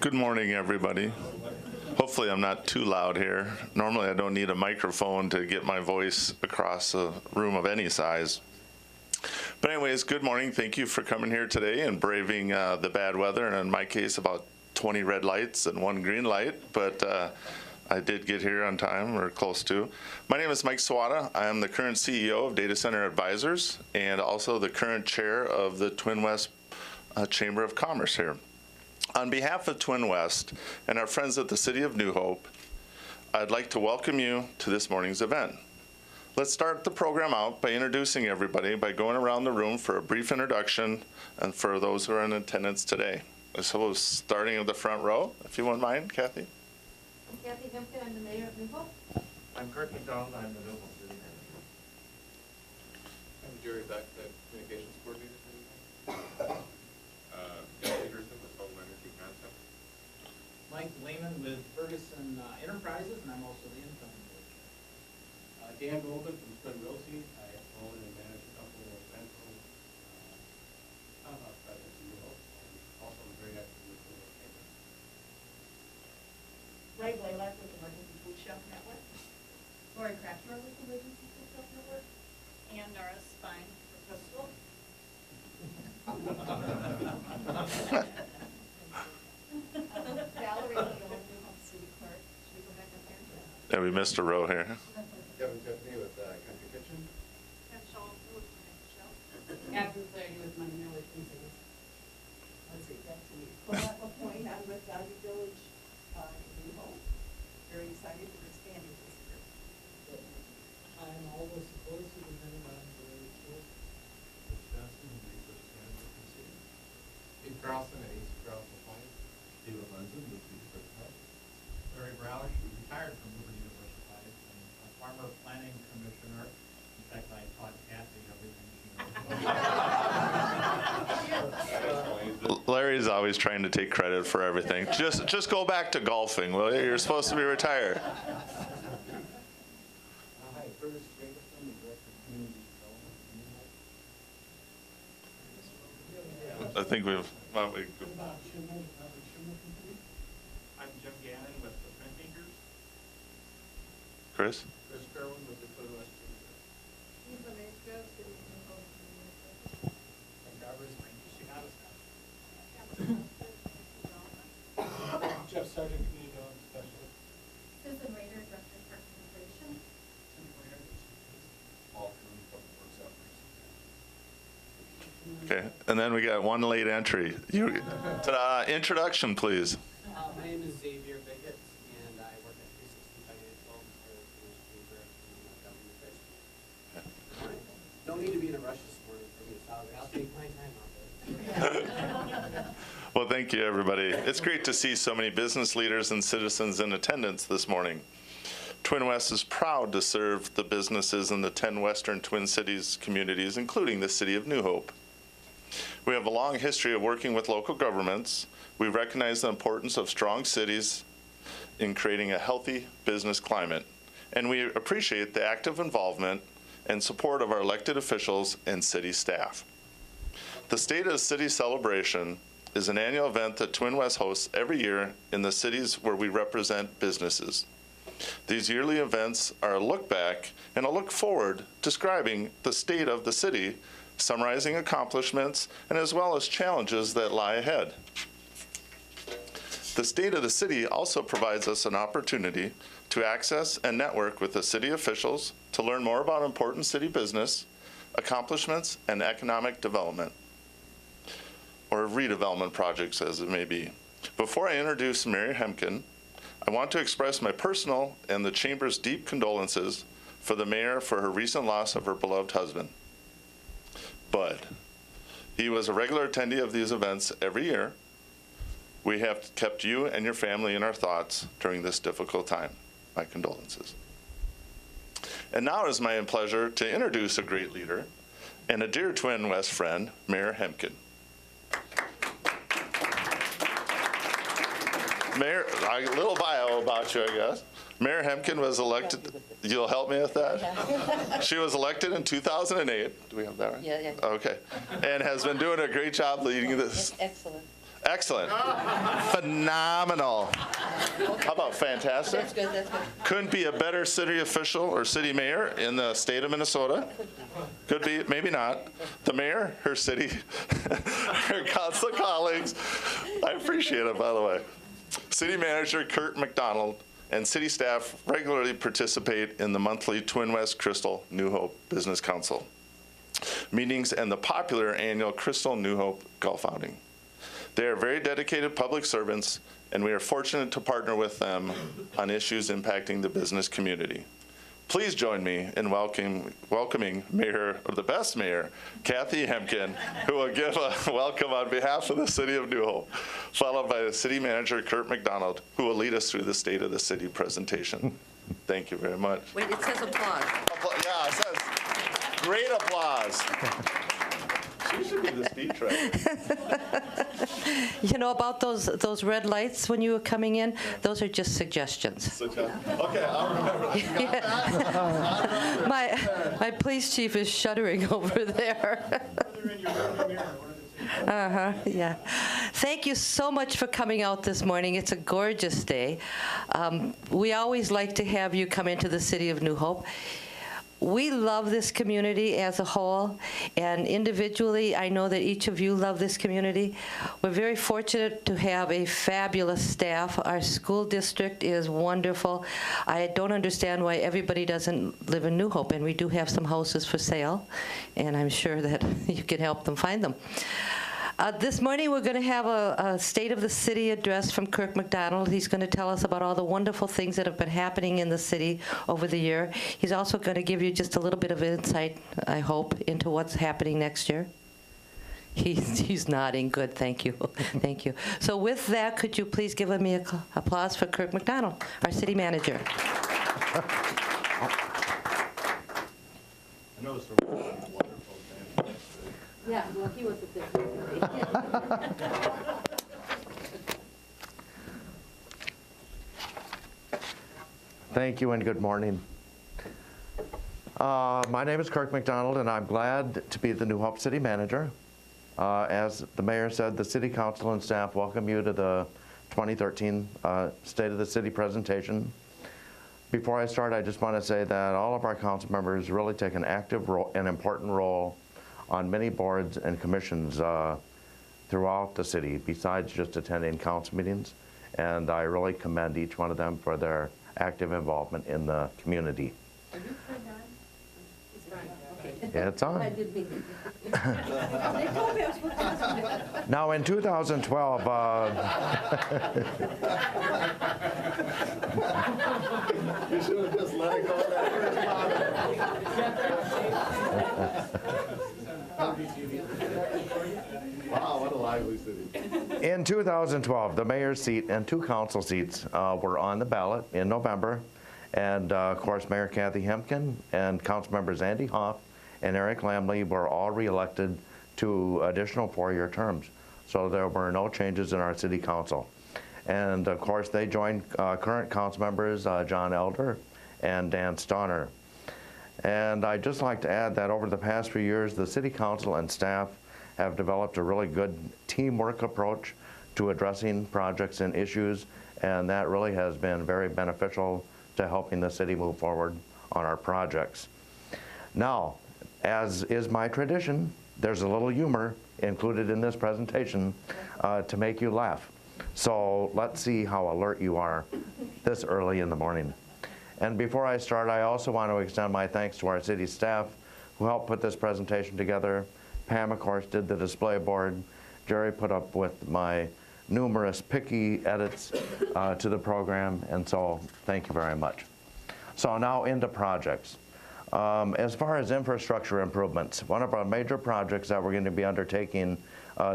Good morning, everybody. Hopefully I'm not too loud here. Normally I don't need a microphone to get my voice across a room of any size. But anyways, good morning. Thank you for coming here today and braving the bad weather, and in my case about 20 red lights and 1 green light, but I did get here on time, or close to. My name is Mike Sawada. I am the current CEO of Data Center Advisors and also the current chair of the Twin West Chamber of Commerce here. On behalf of Twin West and our friends at the City of New Hope, I'd like to welcome you to this morning's event. Let's start the program out by introducing everybody by going around the room for a brief introduction and for those who are in attendance today. So starting at the front row, if you wouldn't mind, Kathy. I'm Kathy Hempkin, I'm the mayor of New Hope. I'm Kurt McDonald, I'm the New Hope city manager. I'm Jerry Beck, the communications coordinator. Jeff Peterson with Home Energy Concepts. Mike Lehman with Ferguson Enterprises, and I'm also the income manager. Dan Goldman from Twin Realty. I own and manage a couple of rental townhouse projects in New Hope, and also I'm very active with the chamber. Ray Blaylock with Emergency Food Shelf Network. Lori Craftner with Emergency Food Shelf Network. And Doris Spine for Crystal. Valerie with the New Hope City Clerk. Should we go back up there? Yeah, we missed a row here. Kevin Tiffany with Country Kitchen. And Sean with Michelle. Abby Flaherty with Money Knowledge Museum. Let's see, back to me. Colette LaPointe, I'm with Valley Village in New Hope. Very excited for expanding this year. I'm Aldo Sequoia, superintendent of the schools. Rich Johnson, resource manager for the city. Steve Carlson at East Carlson Point. David Lenzen with Resource Health. Larry Browsh, who retired from Liberty Diversified, and a former planning commissioner. In fact, I taught Kathy everything she knows. Larry's always trying to take credit for everything. Just go back to golfing, will you? You're supposed to be retired. Hi, Curtis Jacobson, the director of community development. I think we've, well, we, I'm Jim Gannon with the Printmakers. Chris? Chris Kerwin with the Twin West Chamber. Lisa Maestro, City of New Hope. And Darby's my Chicago staff. Jeff Sargent, Community Development Specialist. Susan Rader, Director of Parks and Recreation. All Community Public Works Operations. Okay, and then we got one late entry. You, introduction, please. My name is Xavier Bickett, and I work at 360 Financial for the Chamber and Government Affairs. No need to be in a rush this morning for me to solve it. I'll take my time on it. Well, thank you, everybody. It's great to see so many business leaders and citizens in attendance this morning. Twin West is proud to serve the businesses in the 10 Western Twin Cities communities, including the City of New Hope. We have a long history of working with local governments. We recognize the importance of strong cities in creating a healthy business climate, and we appreciate the active involvement and support of our elected officials and city staff. The State of the City Celebration is an annual event that Twin West hosts every year in the cities where we represent businesses. These yearly events are a look back and a look forward, describing the state of the city, summarizing accomplishments, and as well as challenges that lie ahead. The State of the City also provides us an opportunity to access and network with the city officials to learn more about important city business, accomplishments, and economic development, or redevelopment projects as it may be. Before I introduce Mary Hempkin, I want to express my personal and the Chamber's deep condolences for the mayor for her recent loss of her beloved husband. Bud. He was a regular attendee of these events every year. We have kept you and your family in our thoughts during this difficult time. My condolences. And now it is my pleasure to introduce a great leader and a dear Twin West friend, Mayor Hempkin. Mayor, a little bio about you, I guess. Mayor Hempkin was elected, you'll help me with that? Yeah. She was elected in 2008. Do we have that right? Yeah. Okay. And has been doing a great job leading this. Excellent. Excellent. Phenomenal. How about fantastic? That's good, that's good. Couldn't be a better city official or city mayor in the state of Minnesota. Could be, maybe not. The mayor, her city, her council colleagues. I appreciate it, by the way. City manager Kurt McDonald and city staff regularly participate in the monthly Twin West Crystal New Hope Business Council meetings and the popular annual Crystal New Hope Golf Outing. They are very dedicated public servants, and we are fortunate to partner with them on issues impacting the business community. Please join me in welcoming Mayor, or the best mayor, Kathy Hempkin, who will give a welcome on behalf of the City of New Hope, followed by the City Manager, Kurt McDonald, who will lead us through the State of the City presentation. Thank you very much. Wait, it says applause. Yeah, it says great applause. She should be the speechwriter. You know about those red lights when you were coming in? Those are just suggestions. Okay, I'll remember that. My police chief is shuddering over there. Yeah. Thank you so much for coming out this morning. It's a gorgeous day. We always like to have you come into the City of New Hope. We love this community as a whole, and individually, I know that each of you love this community. We're very fortunate to have a fabulous staff. Our school district is wonderful. I don't understand why everybody doesn't live in New Hope, and we do have some houses for sale, and I'm sure that you can help them find them. This morning, we're going to have a State of the City address from Kirk McDonald. He's going to tell us about all the wonderful things that have been happening in the city over the year. He's also going to give you just a little bit of insight, I hope, into what's happening next year. He's nodding. Good. Thank you. Thank you. So with that, could you please give me an applause for Kirk McDonald, our city manager. I know it's a wonderful thing. Yeah, well, he was a bit. Thank you and good morning. My name is Kirk McDonald, and I'm glad to be the New Hope City Manager. As the mayor said, the City Council and staff welcome you to the 2013 State of the City presentation. Before I start, I just want to say that all of our council members really take an active role, an important role on many boards and commissions throughout the city, besides just attending council meetings. And I really commend each one of them for their active involvement in the community. Are you turned on? It's on. Okay. Yeah, it's on. I did mean it. They told me I was supposed to listen. Now in 2012, You should have just let it go Wow, what a lively city. in 2012, the mayor's seat and 2 council seats were on the ballot in November. And of course, Mayor Kathy Hempkin and council members Andy Hoff and Eric Lamley were all reelected to additional 4-year terms. So there were no changes in our city council. And of course, they joined current council members John Elder and Dan Stonner. And I'd just like to add that over the past few years, the city council and staff have developed a really good teamwork approach to addressing projects and issues, and that really has been very beneficial to helping the city move forward on our projects. Now, as is my tradition, there's a little humor included in this presentation to make you laugh. So let's see how alert you are this early in the morning. And before I start, I also want to extend my thanks to our city staff who helped put this presentation together. Pam, of course, did the display board. Jerry put up with my numerous picky edits to the program, and so thank you very much. So now into projects. As far as infrastructure improvements, one of our major projects that we're going to be undertaking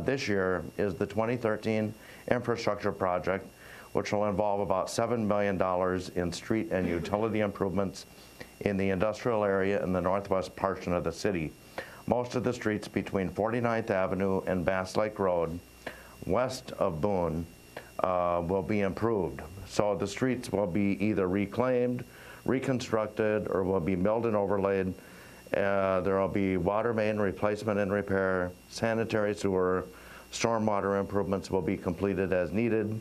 this year is the 2013 infrastructure project, which will involve about $7 million in street and utility improvements in the industrial area in the northwest portion of the city. Most of the streets between 49th Avenue and Bass Lake Road, west of Boone, will be improved. So the streets will be either reclaimed, reconstructed, or will be milled and overlaid. There will be water main replacement and repair, sanitary sewer, stormwater improvements will be completed as needed.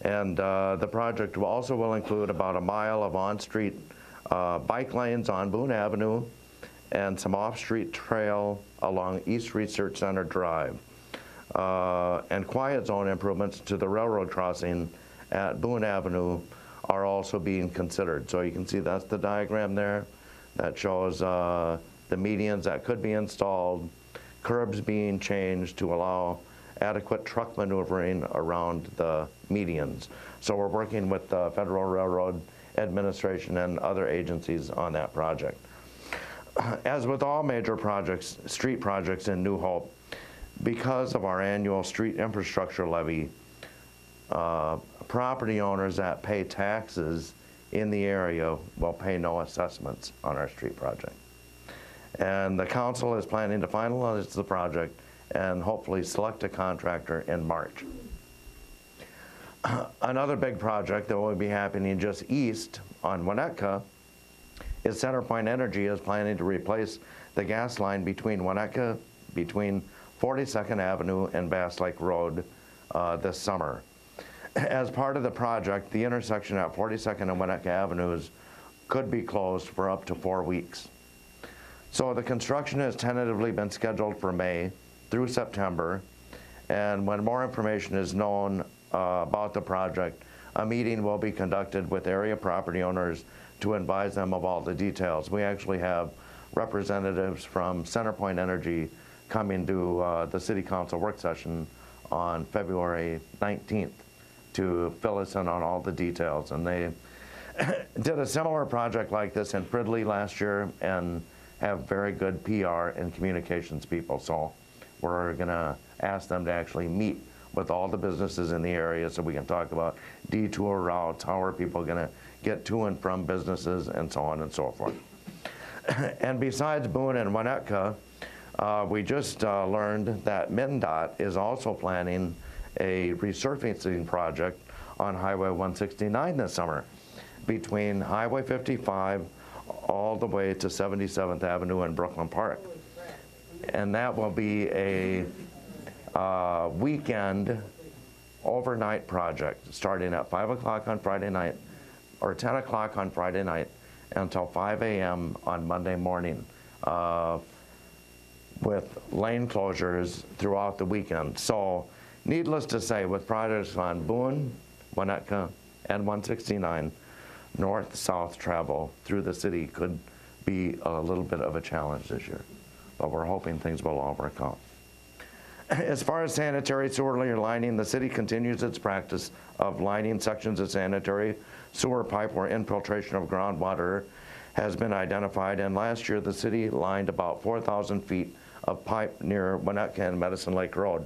And the project will include about a mile of on-street bike lanes on Boone Avenue and some off-street trail along East Research Center Drive. And quiet zone improvements to the railroad crossing at Boone Avenue are also being considered. So you can see that's the diagram there that shows the medians that could be installed, curbs being changed to allow adequate truck maneuvering around the medians. So we're working with the Federal Railroad Administration and other agencies on that project. As with all major projects, street projects in New Hope, because of our annual street infrastructure levy, property owners that pay taxes in the area will pay no assessments on our street project. And the council is planning to finalize the project and hopefully select a contractor in March. Another big project that will be happening just east on Winnetka is CenterPoint Energy is planning to replace the gas line between Winnetka, between 42nd Avenue and Bass Lake Road this summer. As part of the project, the intersection at 42nd and Winnetka Avenues could be closed for up to 4 weeks. So the construction has tentatively been scheduled for May through September, and when more information is known about the project, a meeting will be conducted with area property owners to advise them of all the details. We actually have representatives from CenterPoint Energy coming to the City Council work session on February 19th to fill us in on all the details. And they did a similar project like this in Fridley last year and have very good PR and communications people. So we're gonna ask them to actually meet with all the businesses in the area so we can talk about detour routes, how are people gonna get to and from businesses, and so on and so forth. And besides Boone and Winnetka, we just learned that MnDOT is also planning a resurfacing project on Highway 169 this summer between Highway 55 all the way to 77th Avenue in Brooklyn Park. And that will be a weekend overnight project starting at 5 o'clock on Friday night or 10 o'clock on Friday night until 5 a.m. on Monday morning with lane closures throughout the weekend. So needless to say, with projects on Boone, Winnetka, and 169, north-south travel through the city could be a little bit of a challenge this year, but we're hoping things will all work out. As far as sanitary sewer lining, the city continues its practice of lining sections of sanitary sewer pipe where infiltration of groundwater has been identified, and last year the city lined about 4,000 feet of pipe near Winnetka and Medicine Lake Road.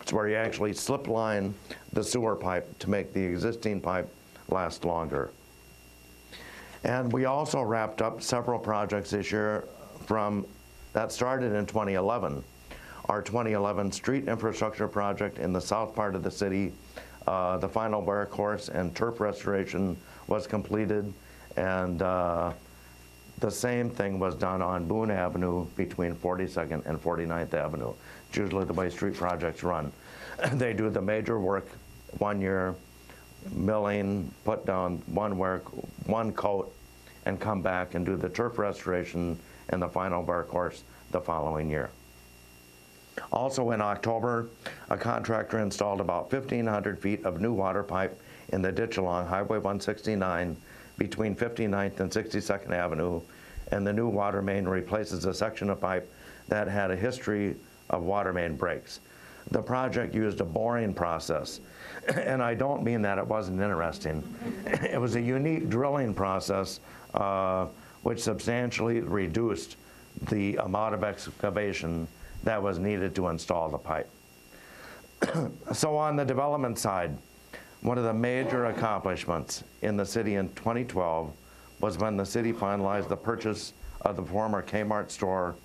It's where you actually slip line the sewer pipe to make the existing pipe last longer. And we also wrapped up several projects this year that started in 2011. Our 2011 street infrastructure project in the south part of the city, the final wear course and turf restoration was completed, and the same thing was done on Boone Avenue between 42nd and 49th Avenue. It's usually the way street projects run. They do the major work 1 year, milling, put down one coat, and come back and do the turf restoration and the final wear course the following year. Also in October, a contractor installed about 1,500 feet of new water pipe in the ditch along Highway 169 between 59th and 62nd Avenue, and the new water main replaces a section of pipe that had a history of water main breaks. The project used a boring process, and I don't mean that it wasn't interesting. It was a unique drilling process which substantially reduced the amount of excavation that was needed to install the pipe. So on the development side, one of the major accomplishments in the city in 2012 was when the city finalized the purchase of the former Kmart store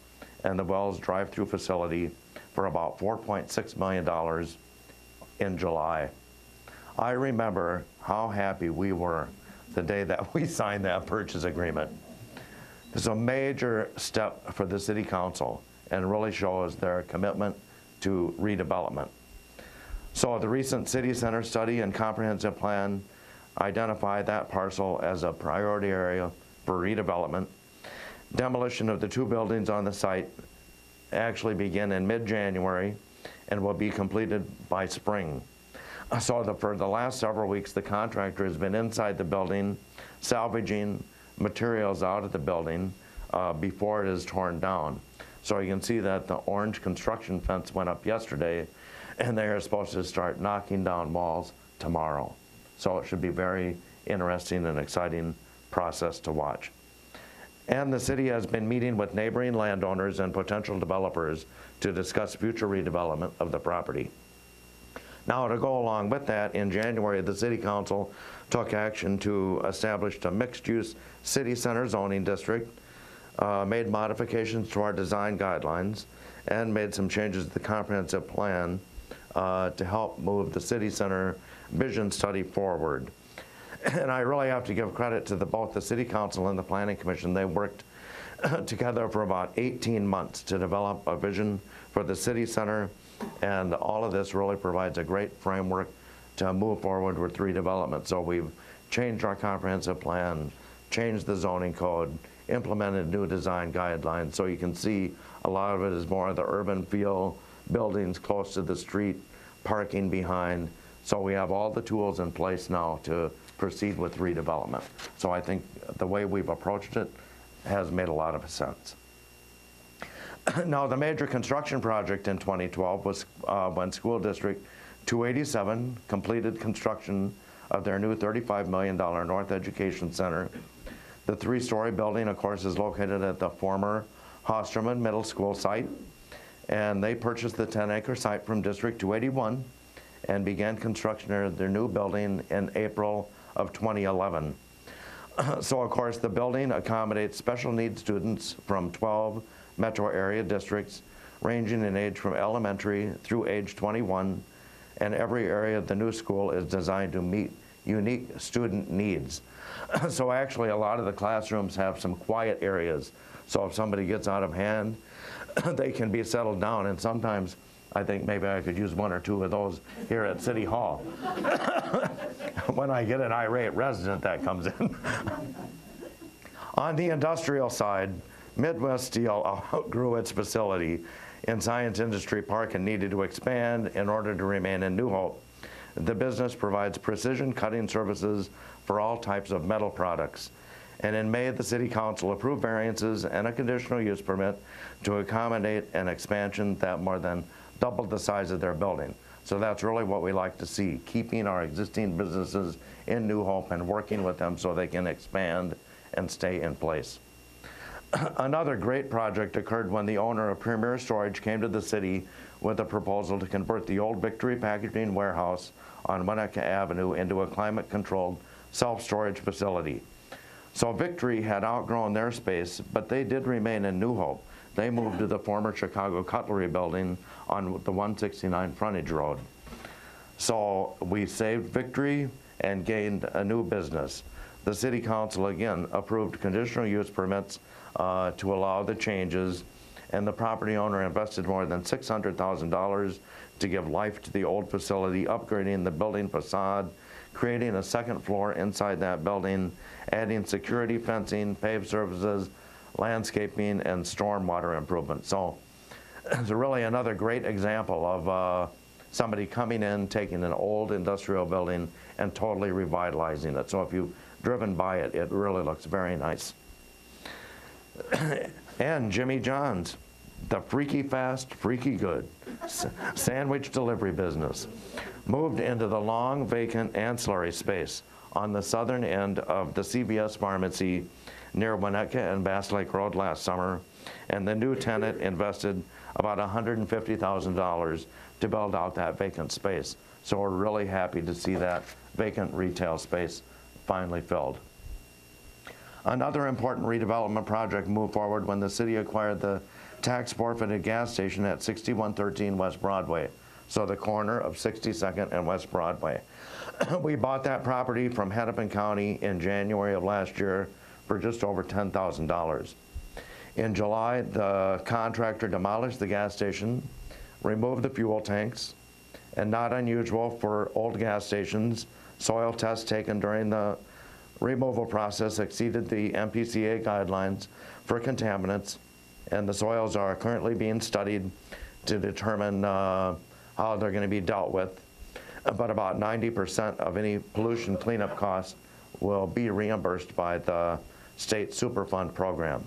and the Wells drive-through facility for about $4.6 million in July. I remember how happy we were the day that we signed that purchase agreement. It's a major step for the city council and really shows their commitment to redevelopment. So the recent city center study and comprehensive plan identify that parcel as a priority area for redevelopment. Demolition of the 2 buildings on the site actually begin in mid-January and will be completed by spring. So for the last several weeks, the contractor has been inside the building, salvaging materials out of the building before it is torn down. So you can see that the orange construction fence went up yesterday, and they are supposed to start knocking down walls tomorrow. So it should be very interesting and exciting process to watch. And the city has been meeting with neighboring landowners and potential developers to discuss future redevelopment of the property. Now, to go along with that, in January, the City Council took action to establish a mixed-use city center zoning district, made modifications to our design guidelines, and made some changes to the comprehensive plan to help move the city center vision study forward. And I really have to give credit to both the City Council and the Planning Commission. They worked together for about 18 months to develop a vision for the city center, and all of this really provides a great framework to move forward with redevelopment. So we've changed our comprehensive plan, changed the zoning code, implemented new design guidelines, so you can see a lot of it is more of the urban feel, buildings close to the street, parking behind. So we have all the tools in place now to proceed with redevelopment. So I think the way we've approached it has made a lot of sense. Now, the major construction project in 2012 was when School District 287 completed construction of their new $35 million North Education Center. The 3-story building, of course, is located at the former Hosterman Middle School site, and they purchased the 10-acre site from District 281 and began construction of their new building in April of 2011. So, of course, the building accommodates special needs students from 12 metro area districts, ranging in age from elementary through age 21, and every area of the new school is designed to meet unique student needs. So actually, a lot of the classrooms have some quiet areas. So if somebody gets out of hand, they can be settled down, and sometimes I think maybe I could use 1 or 2 of those here at City Hall when I get an irate resident that comes in. On the industrial side, Midwest Steel outgrew its facility in Science Industry Park and needed to expand in order to remain in New Hope. The business provides precision cutting services for all types of metal products. And in May, the City Council approved variances and a conditional use permit to accommodate an expansion that more than doubled the size of their building. So that's really what we like to see, keeping our existing businesses in New Hope and working with them so they can expand and stay in place. Another great project occurred when the owner of Premier Storage came to the city with a proposal to convert the old Victory Packaging warehouse on Winnetka Avenue into a climate-controlled self-storage facility. So Victory had outgrown their space, but they did remain in New Hope. They moved to the former Chicago Cutlery building on the 169 frontage road. So we saved Victory and gained a new business. The City Council again approved conditional use permits to allow the changes, and the property owner invested more than $600,000 to give life to the old facility, upgrading the building facade, creating a second floor inside that building, adding security fencing, paved surfaces, landscaping, and stormwater improvements. So it's really another great example of somebody coming in, taking an old industrial building and totally revitalizing it. So if you've driven by it, it really looks very nice. And Jimmy John's, the freaky fast, freaky good sandwich delivery business, moved into the long vacant ancillary space on the southern end of the CVS pharmacy near Winnetka and Bass Lake Road last summer, and the new tenant invested about $150,000 to build out that vacant space. So we're really happy to see that vacant retail space finally filled. Another important redevelopment project moved forward when the city acquired the tax forfeited gas station at 6113 West Broadway, so the corner of 62nd and West Broadway. We bought that property from Hennepin County in January of last year for just over $10,000. In July, the contractor demolished the gas station, remove the fuel tanks, and not unusual for old gas stations, soil tests taken during the removal process exceeded the MPCA guidelines for contaminants, and the soils are currently being studied to determine how they're going to be dealt with. But about 90% of any pollution cleanup costs will be reimbursed by the state Superfund program.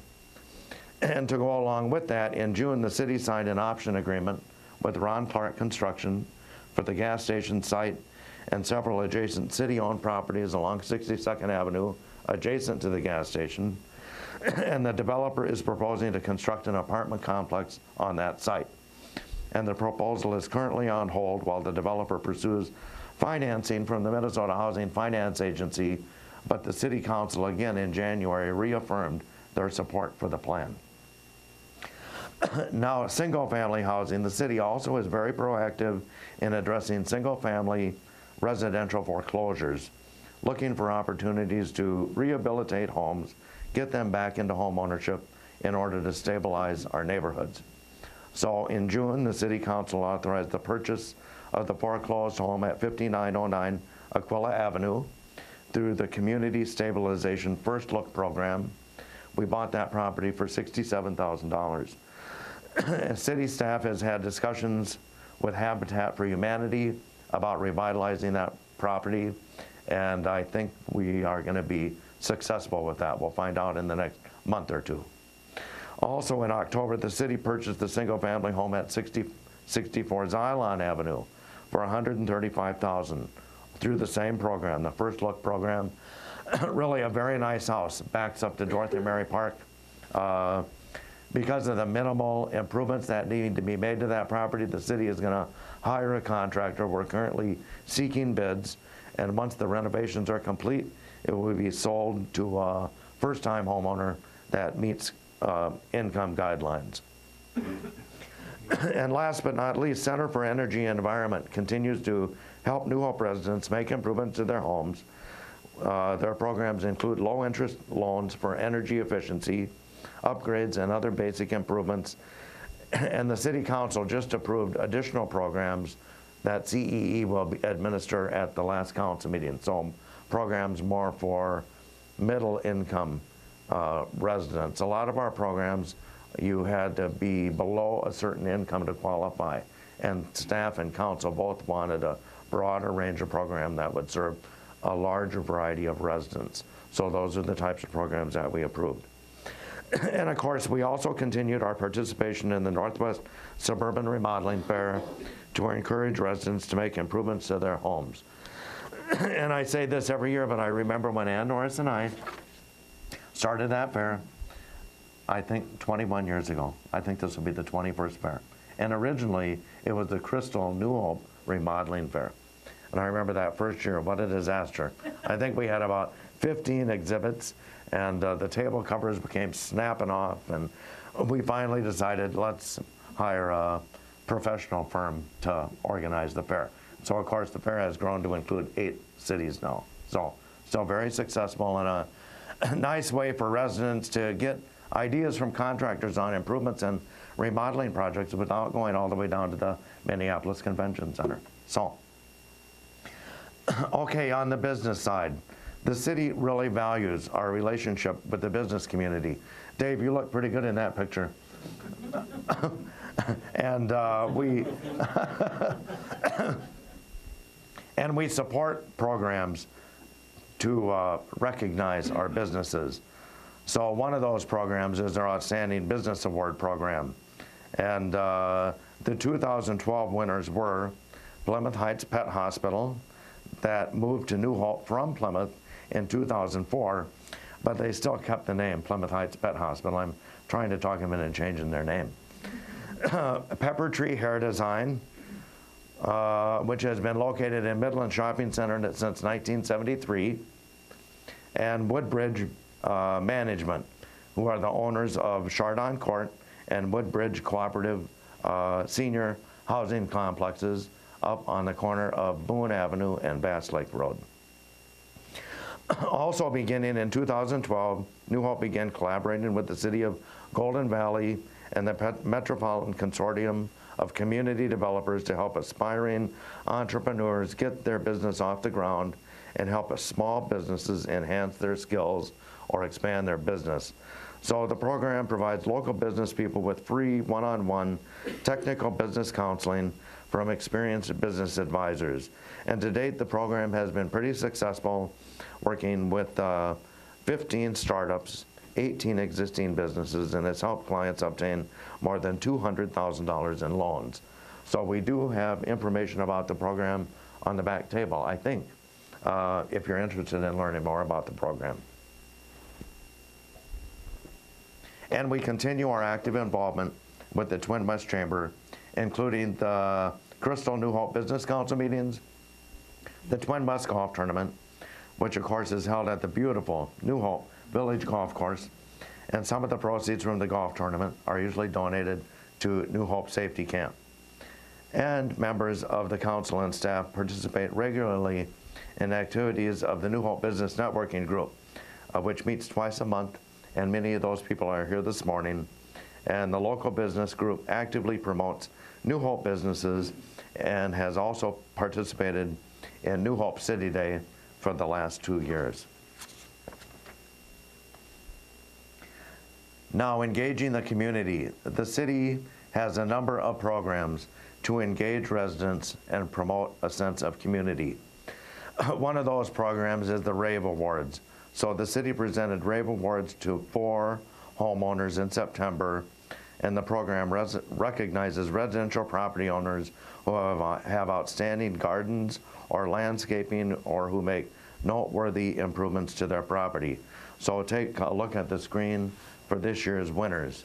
And to go along with that, in June, the city signed an option agreement with Ron Clark Construction for the gas station site and several adjacent city-owned properties along 62nd Avenue adjacent to the gas station. And the developer is proposing to construct an apartment complex on that site. And the proposal is currently on hold while the developer pursues financing from the Minnesota Housing Finance Agency, but the City Council again in January reaffirmed their support for the plan. Now, single-family housing, the city also is very proactive in addressing single-family residential foreclosures, looking for opportunities to rehabilitate homes, get them back into home ownership in order to stabilize our neighborhoods. So in June, the City Council authorized the purchase of the foreclosed home at 5909 Aquila Avenue through the Community Stabilization First Look program. We bought that property for $67,000. City staff has had discussions with Habitat for Humanity about revitalizing that property, and I think we are going to be successful with that. We'll find out in the next month or two. Also in October, the city purchased a single-family home at 6064 Xylon Avenue for $135,000 through the same program, the First Look program. Really a very nice house, backs up to Dorothy Mary Park. Because of the minimal improvements that need to be made to that property, the city is going to hire a contractor. We're currently seeking bids, and once the renovations are complete, it will be sold to a first-time homeowner that meets income guidelines. And last but not least, Center for Energy and Environment continues to help New Hope residents make improvements to their homes. Their programs include low-interest loans for energy efficiency, upgrades, and other basic improvements. And the City Council just approved additional programs that CEE will administer at the last council meeting. So programs more for middle-income residents. A lot of our programs, you had to be below a certain income to qualify. And staff and council both wanted a broader range of program that would serve a larger variety of residents. So those are the types of programs that we approved. And of course, we also continued our participation in the Northwest Suburban Remodeling Fair to encourage residents to make improvements to their homes. And I say this every year, but I remember when Ann Norris and I started that fair, I think 21 years ago. I think this will be the 21st fair. And originally, it was the Crystal New Hope Remodeling Fair. And I remember that first year, what a disaster. I think we had about 15 exhibits, and the table covers became snapping off, and we finally decided let's hire a professional firm to organize the fair. So of course the fair has grown to include 8 cities now. So still very successful, and a nice way for residents to get ideas from contractors on improvements and remodeling projects without going all the way down to the Minneapolis Convention Center. So, okay, on the business side, the city really values our relationship with the business community. Dave, you look pretty good in that picture. And we support programs to recognize our businesses. So one of those programs is our Outstanding Business Award program. And the 2012 winners were Plymouth Heights Pet Hospital, that moved to New Hope from Plymouth in 2004, but they still kept the name Plymouth Heights Pet Hospital. I'm trying to talk them into changing their name. Pepper Tree Hair Design, which has been located in Midland Shopping Center since 1973, and Woodbridge Management, who are the owners of Chardon Court and Woodbridge Cooperative Senior Housing Complexes up on the corner of Boone Avenue and Bass Lake Road. Also beginning in 2012, New Hope began collaborating with the City of Golden Valley and the Metropolitan Consortium of community developers to help aspiring entrepreneurs get their business off the ground and help small businesses enhance their skills or expand their business. So the program provides local business people with free one-on-one technical business counseling from experienced business advisors. And to date, the program has been pretty successful, working with 15 startups, 18 existing businesses, and it's helped clients obtain more than $200,000 in loans. So we do have information about the program on the back table, I think, if you're interested in learning more about the program. And we continue our active involvement with the Twin West Chamber, including the Crystal New Hope Business Council meetings, the Twin West Golf Tournament, which of course is held at the beautiful New Hope Village Golf Course, and some of the proceeds from the golf tournament are usually donated to New Hope Safety Camp. And members of the council and staff participate regularly in activities of the New Hope Business Networking Group, which meets twice a month, and many of those people are here this morning. And the local business group actively promotes New Hope businesses and has also participated in New Hope City Day for the last 2 years. Now, engaging the community. The city has a number of programs to engage residents and promote a sense of community. One of those programs is the Rave Awards. So the city presented Rave Awards to 4 homeowners in September, and the program recognizes residential property owners who have outstanding gardens or landscaping or who make noteworthy improvements to their property. So take a look at the screen for this year's winners.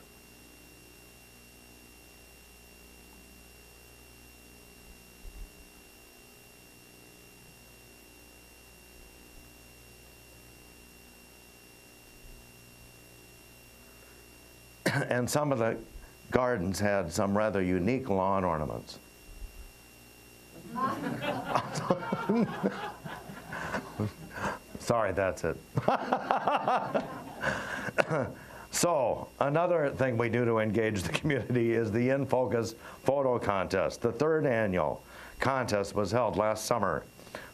And some of the gardens had some rather unique lawn ornaments. Sorry, that's it. So, another thing we do to engage the community is the In Focus Photo Contest. The 3rd annual contest was held last summer.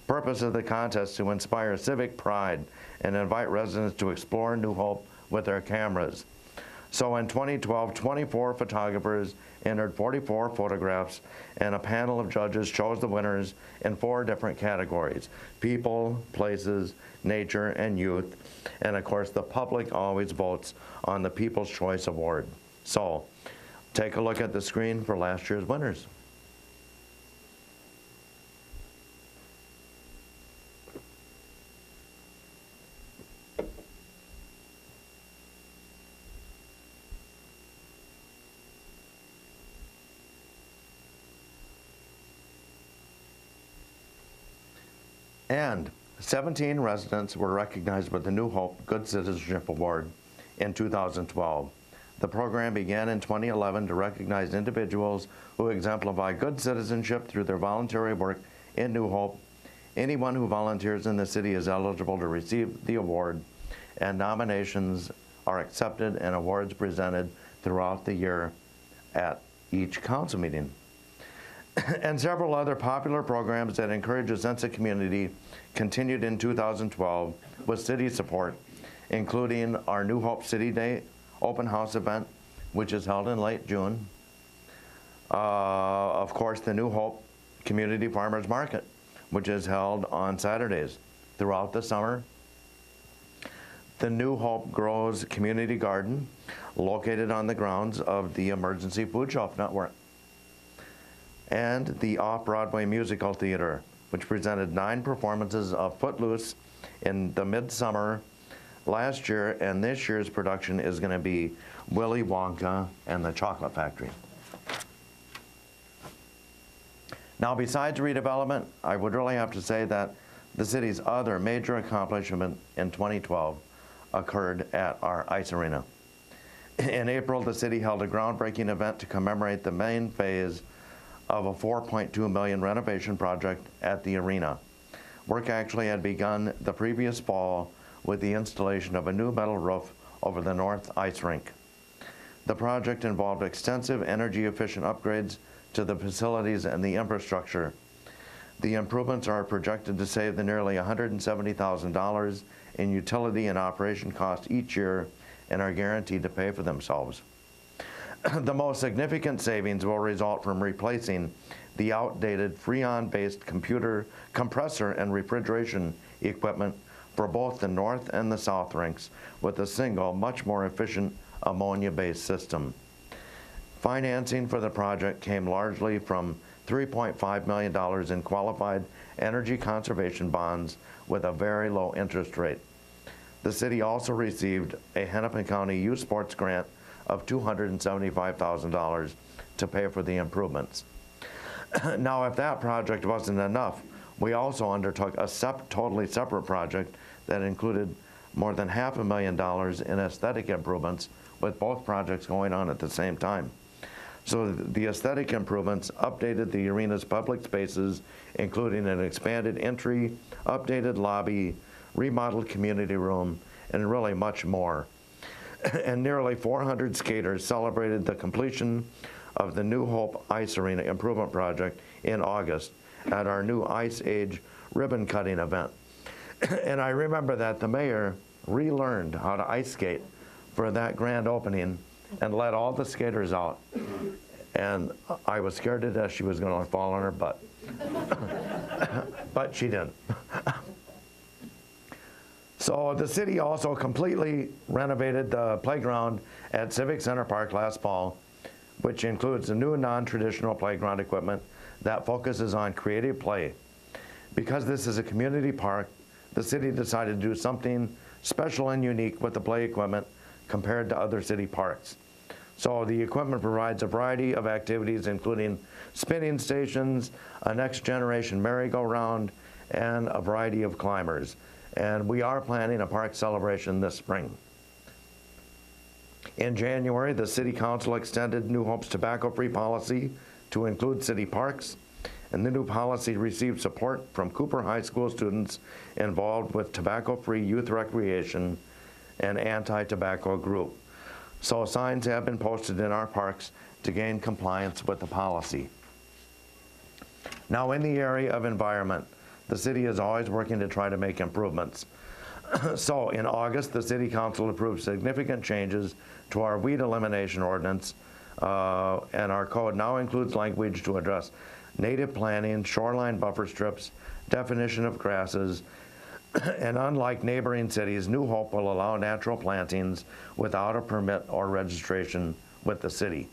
Purpose of the contest to inspire civic pride and invite residents to explore New Hope with their cameras. So in 2012, 24 photographers entered 44 photographs, and a panel of judges chose the winners in 4 different categories: people, places, nature, and youth. And of course, the public always votes on the People's Choice Award. So take a look at the screen for last year's winners. And 17 residents were recognized with the New Hope Good Citizenship Award in 2012. The program began in 2011 to recognize individuals who exemplify good citizenship through their voluntary work in New Hope. Anyone who volunteers in the city is eligible to receive the award, and nominations are accepted and awards presented throughout the year at each council meeting. And several other popular programs that encourage a sense of community continued in 2012 with city support, including our New Hope City Day open house event, which is held in late June. Of course, the New Hope Community Farmers Market, which is held on Saturdays throughout the summer. The New Hope Grows Community Garden, located on the grounds of the Emergency Food Shelf Network. And the Off-Broadway Musical Theater, which presented 9 performances of Footloose in the midsummer last year, and this year's production is going to be Willy Wonka and the Chocolate Factory. Now, besides redevelopment, I would really have to say that the city's other major accomplishment in 2012 occurred at our ice arena. In April, the city held a groundbreaking event to commemorate the main phase of a $4.2 million renovation project at the arena. Work actually had begun the previous fall with the installation of a new metal roof over the north ice rink. The project involved extensive energy-efficient upgrades to the facilities and the infrastructure. The improvements are projected to save the nearly $170,000 in utility and operation costs each year and are guaranteed to pay for themselves. The most significant savings will result from replacing the outdated Freon-based compressor and refrigeration equipment for both the north and the south rinks with a single, much more efficient ammonia-based system. Financing for the project came largely from $3.5 million in qualified energy conservation bonds with a very low interest rate. The city also received a Hennepin County Youth Sports grant of $275,000 to pay for the improvements. Now, if that project wasn't enough, we also undertook a totally separate project that included more than $500,000 in aesthetic improvements, with both projects going on at the same time. So the aesthetic improvements updated the arena's public spaces, including an expanded entry, updated lobby, remodeled community room, and really much more. And nearly 400 skaters celebrated the completion of the New Hope Ice Arena Improvement Project in August at our new Ice Age ribbon cutting event. And I remember that the mayor relearned how to ice skate for that grand opening and let all the skaters out. And I was scared to death she was going to fall on her butt. But she didn't. So the city also completely renovated the playground at Civic Center Park last fall, which includes a new non-traditional playground equipment that focuses on creative play. Because this is a community park, the city decided to do something special and unique with the play equipment compared to other city parks. So the equipment provides a variety of activities, including spinning stations, a next generation merry-go-round, and a variety of climbers. And we are planning a park celebration this spring. In January, the City Council extended New Hope's tobacco-free policy to include city parks, and the new policy received support from Cooper High School students involved with tobacco-free youth recreation and anti-tobacco group. So signs have been posted in our parks to gain compliance with the policy. Now, in the area of environment, the city is always working to try to make improvements. So in August, the City Council approved significant changes to our weed elimination ordinance, and our code now includes language to address native planting, shoreline buffer strips, definition of grasses, and unlike neighboring cities, New Hope will allow natural plantings without a permit or registration with the city.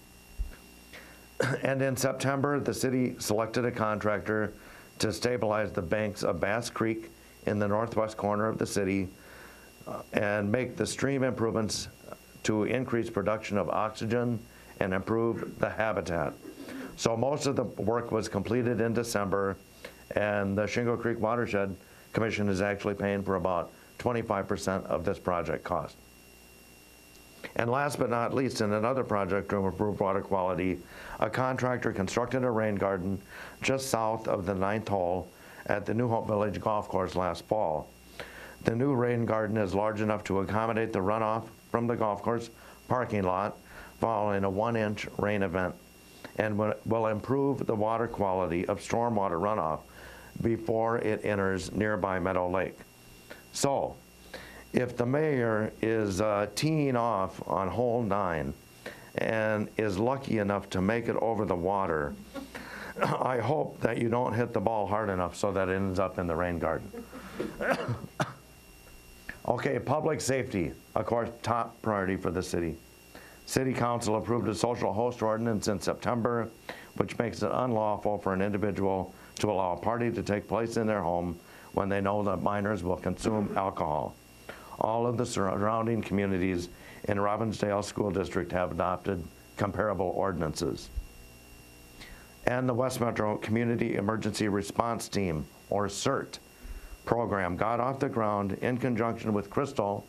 And in September, the city selected a contractor to stabilize the banks of Bass Creek in the northwest corner of the city and make the stream improvements to increase production of oxygen and improve the habitat. So most of the work was completed in December, and the Shingle Creek Watershed Commission is actually paying for about 25% of this project cost. And last but not least, in another project to improve water quality, a contractor constructed a rain garden just south of the 9th hole at the New Hope Village Golf Course last fall. The new rain garden is large enough to accommodate the runoff from the golf course parking lot following a 1-inch rain event, and will improve the water quality of stormwater runoff before it enters nearby Meadow Lake. So, if the mayor is teeing off on hole 9 and is lucky enough to make it over the water, I hope that you don't hit the ball hard enough so that it ends up in the rain garden. Okay, public safety, of course, top priority for the city. City Council approved a social host ordinance in September, which makes it unlawful for an individual to allow a party to take place in their home when they know that minors will consume alcohol. All of the surrounding communities in Robbinsdale School District have adopted comparable ordinances. And the West Metro Community Emergency Response Team, or CERT, program got off the ground in conjunction with Crystal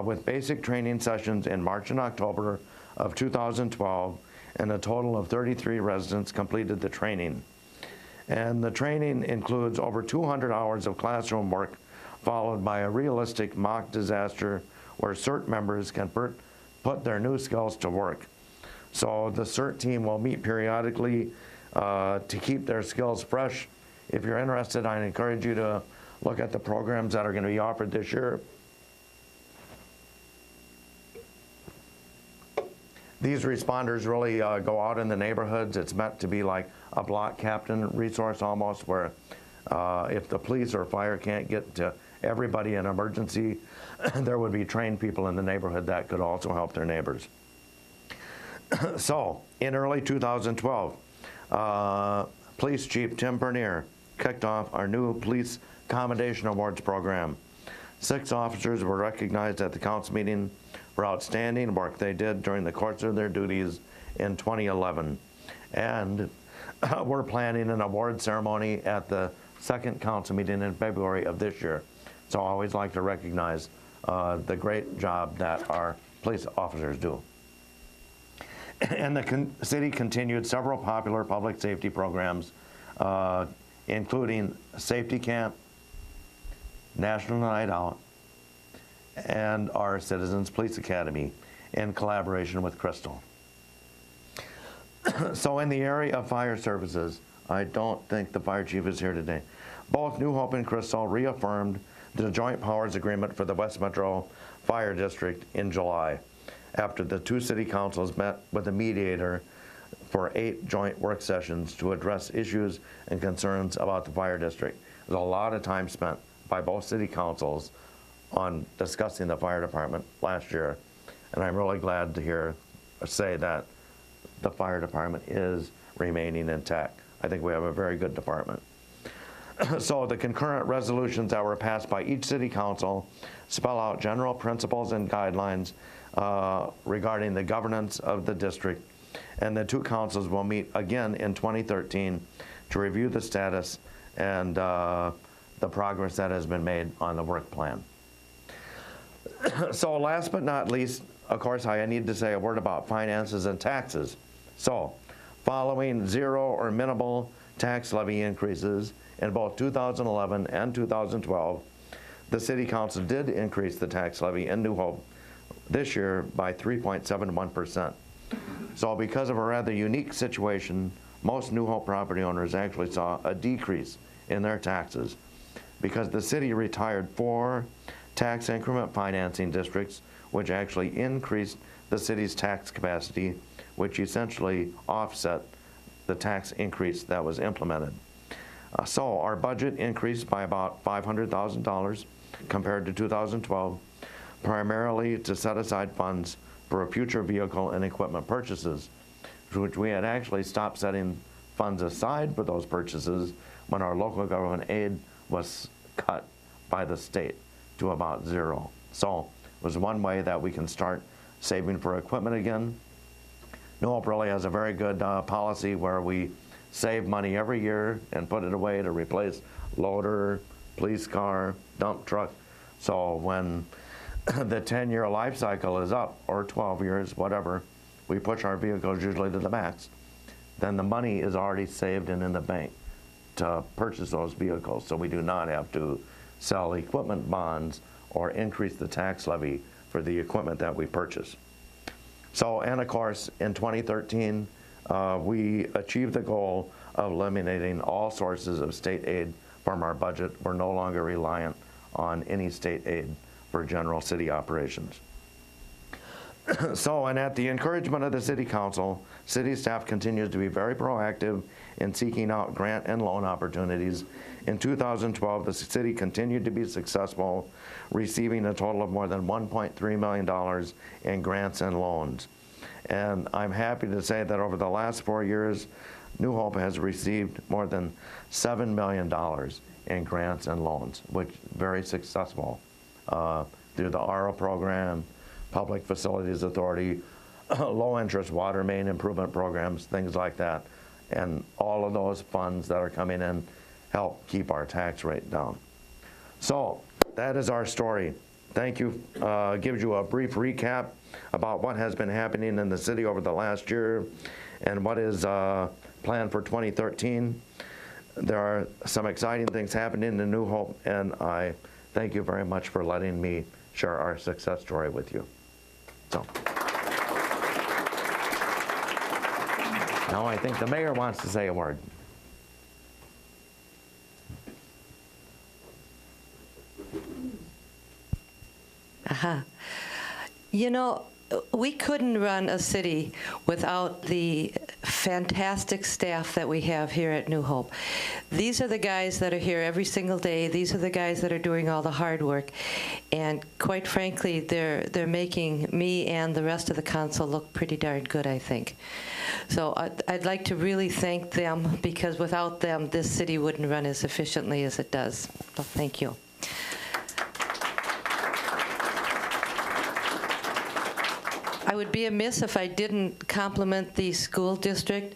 with basic training sessions in March and October of 2012, and a total of 33 residents completed the training. And the training includes over 200 hours of classroom work, followed by a realistic mock disaster where CERT members can put their new skills to work. So the CERT team will meet periodically to keep their skills fresh. If you're interested, I encourage you to look at the programs that are going to be offered this year. These responders really go out in the neighborhoods. It's meant to be like a block captain resource almost, where if the police or fire can't get to everybody in emergency, there would be trained people in the neighborhood that could also help their neighbors. So, in early 2012, Police Chief Tim Bernier kicked off our new Police Commendation Awards program. 6 officers were recognized at the council meeting for outstanding work they did during the course of their duties in 2011. And we're planning an award ceremony at the second council meeting in February of this year. So I always like to recognize the great job that our police officers do. And the city continued several popular public safety programs, including Safety Camp, National Night Out, and our Citizens Police Academy in collaboration with Crystal. So in the area of fire services, I don't think the fire chief is here today. Both New Hope and Crystal reaffirmed the joint powers agreement for the West Metro Fire District in July, after the 2 city councils met with a mediator for 8 joint work sessions to address issues and concerns about the fire district. There's a lot of time spent by both city councils on discussing the fire department last year, and I'm really glad to say that the fire department is remaining intact. I think we have a very good department. So the concurrent resolutions that were passed by each city council spell out general principles and guidelines regarding the governance of the district, and the 2 councils will meet again in 2013 to review the status and the progress that has been made on the work plan. So last but not least, of course, I need to say a word about finances and taxes. So following 0 or minimal tax levy increases in both 2011 and 2012, the city council did increase the tax levy in New Hope this year by 3.71%. So because of a rather unique situation, most New Hope property owners actually saw a decrease in their taxes because the city retired 4 tax increment financing districts, which actually increased the city's tax capacity, which essentially offset the tax increase that was implemented. So our budget increased by about $500,000 compared to 2012, primarily to set aside funds for future vehicle and equipment purchases, which we had actually stopped setting funds aside for those purchases when our local government aid was cut by the state to about 0. So it was one way that we can start saving for equipment again. New Hope really has a very good policy where we save money every year and put it away to replace loader, police car, dump truck. So when the 10-year life cycle is up, or 12 years, whatever, we push our vehicles usually to the max, then the money is already saved and in the bank to purchase those vehicles. So we do not have to sell equipment bonds or increase the tax levy for the equipment that we purchase. So, and of course, in 2013, we achieved the goal of eliminating all sources of state aid from our budget. We're no longer reliant on any state aid for general city operations. So, and at the encouragement of the city council, city staff continues to be very proactive in seeking out grant and loan opportunities. In 2012, the city continued to be successful, receiving a total of more than $1.3 million in grants and loans. And I'm happy to say that over the last 4 years, New Hope has received more than $7 million in grants and loans, which is very successful through the RO program, Public Facilities Authority, low-interest water main improvement programs, things like that. And all of those funds that are coming in help keep our tax rate down. So that is our story. Thank you. Gives you a brief recap about what has been happening in the city over the last year and what is planned for 2013. There are some exciting things happening in New Hope, and I thank you very much for letting me share our success story with you. So. Now I think the mayor wants to say a word. You know, we couldn't run a city without the fantastic staff that we have here at New Hope. These are the guys that are here every single day. These are the guys that are doing all the hard work. And quite frankly, they're making me and the rest of the council look pretty darn good, I think. So I'd like to really thank them, because without them, this city wouldn't run as efficiently as it does. So thank you. I would be amiss if I didn't compliment the school district.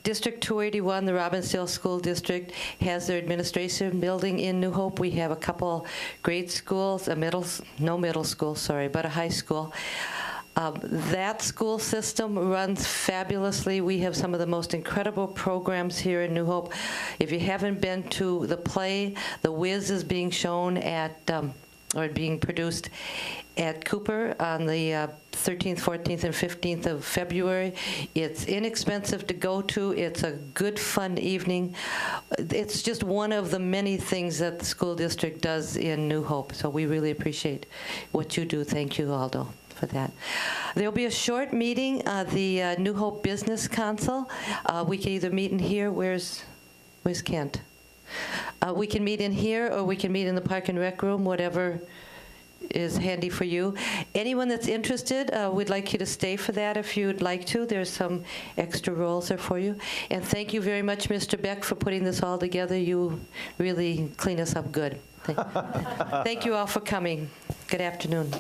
District 281, the Robbinsdale School District, has their administration building in New Hope. We have a couple grade schools, no middle school, sorry, but a high school. That school system runs fabulously. We have some of the most incredible programs here in New Hope. If you haven't been to the play, The Wiz is being shown at, or being produced at Cooper on the 13th, 14th, and 15th of February. It's inexpensive to go to. It's a good, fun evening. It's just one of the many things that the school district does in New Hope, so we really appreciate what you do. Thank you, Aldo, for that. There'll be a short meeting of the New Hope Business Council. We can either meet in here. Where's Kent? We can meet in here, or we can meet in the Park and Rec room, whatever is handy for you. Anyone that's interested, we'd like you to stay for that if you'd like to. There's some extra roles there for you. And thank you very much, Mr. Beck, for putting this all together. You really clean us up good. Thank you all for coming. Good afternoon.